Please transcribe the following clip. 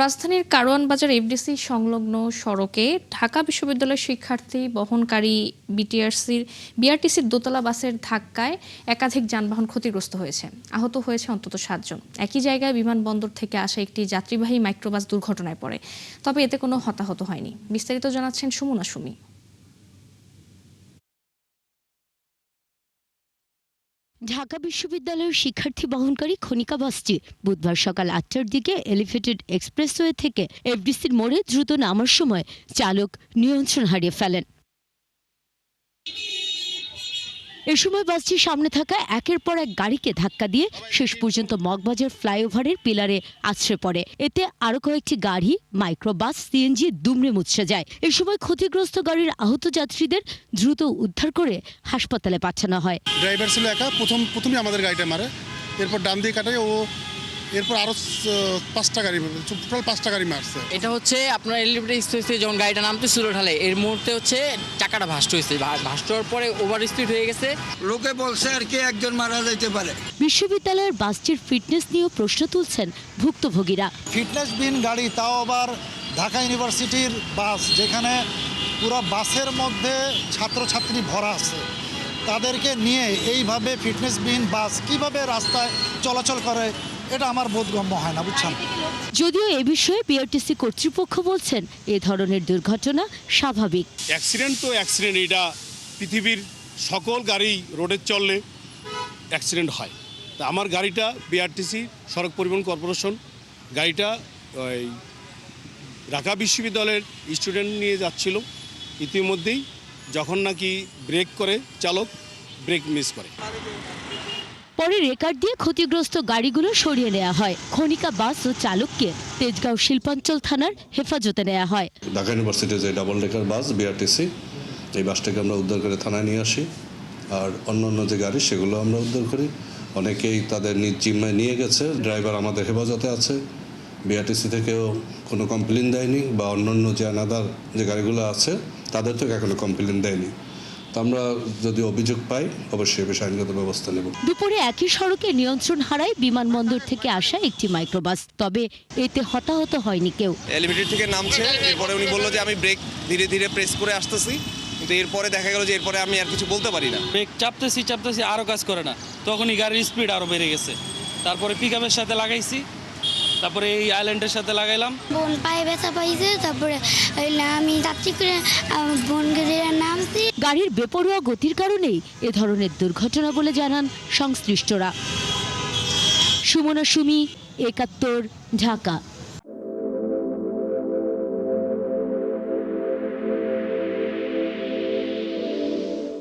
রাজধানীর কারওয়ান বাজার এফডিসি সংলগ্ন সড়কে ঢাকা বিশ্ববিদ্যালয়ের শিক্ষার্থী বহনকারী বিআরটিসির দোতলা বাসের ধাক্কায় একাধিক যানবাহন ক্ষতিগ্রস্ত হয়েছে। আহত হয়েছে অন্তত 7 জন। একই জায়গায় বিমানবন্দর থেকে আসা একটি যাত্রীবাহী মাইক্রোবাস দুর্ঘটনায় পড়ে, তবে এতে কোনো হতাহত হয়নি। বিস্তারিত জানাচ্ছেন সুমনা সুমি। ঢাকা বিশ্ববিদ্যালয়ের শিক্ষার্থী বহনকারী খনিকা বাসটি বুধবার সকাল 8টার দিকে এলিভেটেড এক্সপ্রেসওয়ে থেকে এফডিসির মোড়ে দ্রুত নামার সময় চালক নিয়ন্ত্রণ হারিয়ে ফেলেন। এ সময় বাসটি সামনে থাকা একের পর এক গাড়িকে ধাক্কা দিয়ে শেষ পর্যন্ত মগবাজার ফ্লাইওভারের পিলারে আছড়ে পড়ে। এতে আরো কয়েকটি গাড়ি, মাইক্রোবাস, সিএনজি দুমড়ে মুচড়ে যায়। এ সময় ক্ষতিগ্রস্ত গাড়ির আহত যাত্রীদের দ্রুত উদ্ধার করে হাসপাতালে পাঠানো হয়। ড্রাইভার ছিল একা, প্রথমে আমাদের গাড়িটা মারে, এরপর ডান দিয়ে কাটায় ও, এরপর আরো 5টা গাড়ি, টোটাল 5টা গাড়ি মারছে। এটা হচ্ছে আপনার এলিভেটেড এক্সপ্রেসে যখন গাড়িটা নামতেছিল ঢালে, এর মুহূর্তে হচ্ছে চাকাটা ভাস্ট হয়েছে। ভাস্ট হওয়ার পরে ওভার স্পিড হয়ে গেছে। লোকে বলছে আর কি একজন মারা যেতে পারে। বিশ্ববিদ্যালয়ের বাসটির ফিটনেস নিয়েও প্রশ্ন তুলছেন ভুক্তভোগীরা। ফিটনেসবিহীন গাড়ি, তাও আবার ঢাকা ইউনিভার্সিটির বাস, যেখানে পুরো বাসের মধ্যে ছাত্রছাত্রী ভরা আছে, তাদেরকে নিয়ে এইভাবে ফিটনেসবিহীন বাস কিভাবে রাস্তায় চলাচল করে, এটা আমার বোধগম্য হয় না, বুঝছেন। যদিও এ বিষয়ে বিআরটিসি কর্তৃপক্ষ বলছেন এ ধরনের দুর্ঘটনা স্বাভাবিক। অ্যাক্সিডেন্ট তো অ্যাক্সিডেন্ট, এটা পৃথিবীর সকল গাড়ি রোডে চললে অ্যাক্সিডেন্ট হয়। তা আমার গাড়িটা বিআরটিসি সড়ক পরিবহন কর্পোরেশন গাড়িটা ওই ঢাকা বিশ্ববিদ্যালয়ের স্টুডেন্ট নিয়ে যাচ্ছিল। ইতিমধ্যেই যখন নাকি ব্রেক করে চালক ব্রেক মিস করে, পরে রেকার দিয়ে ক্ষতিগ্রস্ত গাড়িগুলো সরিয়ে নেওয়া হয়। খনিকা বাস ও চালককে তেজগাঁও শিল্পাঞ্চল থানার হেফাজতে নেওয়া হয়। ঢাকা ইউনিভার্সিটির যে ডাবল ডেকার বাস বিআরটিসি, এই বাসটাকে আমরা উদ্ধার করে থানায় নিয়ে আসি। আর অন্য যে গাড়ি, সেগুলো আমরা উদ্ধার করি। অনেকেই তাদের নিজ জিম্মায় নিয়ে গেছে। ড্রাইভার আমাদের হেফাজতে আছে। বিআরটিসি থেকেও কোনো কমপ্লেন দেয়নি, বা অন্য যে আনাদার যে গাড়িগুলো আছে তাদের থেকে এখনো কমপ্লেন দেয়নি। আমরা যদি অভিযোগ পাই, অবশ্যই বিষয়ে আইনগত ব্যবস্থা নেব। দুপুরে একই সড়কে নিয়ন্ত্রণ হারায় বিমানবন্দর থেকে আসা একটি মাইক্রোবাস, তবে এতে হতাহত হয়নি কেউ। এলিভেটর থেকে নামছে, এরপরে উনি বললো যে আমি ব্রেক ধীরে ধীরে প্রেস করে আসতেছি, কিন্তু এরপরে দেখা গেল যে এরপরে আমি আর কিছু বলতে পারি না। ব্রেক চাপতেছি আরও কাজ করে না, তখনই গাড়ির স্পিড আরও বেড়ে গেছে। তারপরে পিকআপের সাথে লাগাইছি, তারপরে এই আইল্যান্ডের সাথে লাগাইলাম। বোন পায়ে ব্যথা পাইছে, তারপরে আমি যাত্রী করে বোনকে নামছি। গাড়ির বেপরোয়া গতির কারণেই এ ধরনের দুর্ঘটনা বলে জানান সংশ্লিষ্টরা। সুমনা সুমি, ৭১, ঢাকা।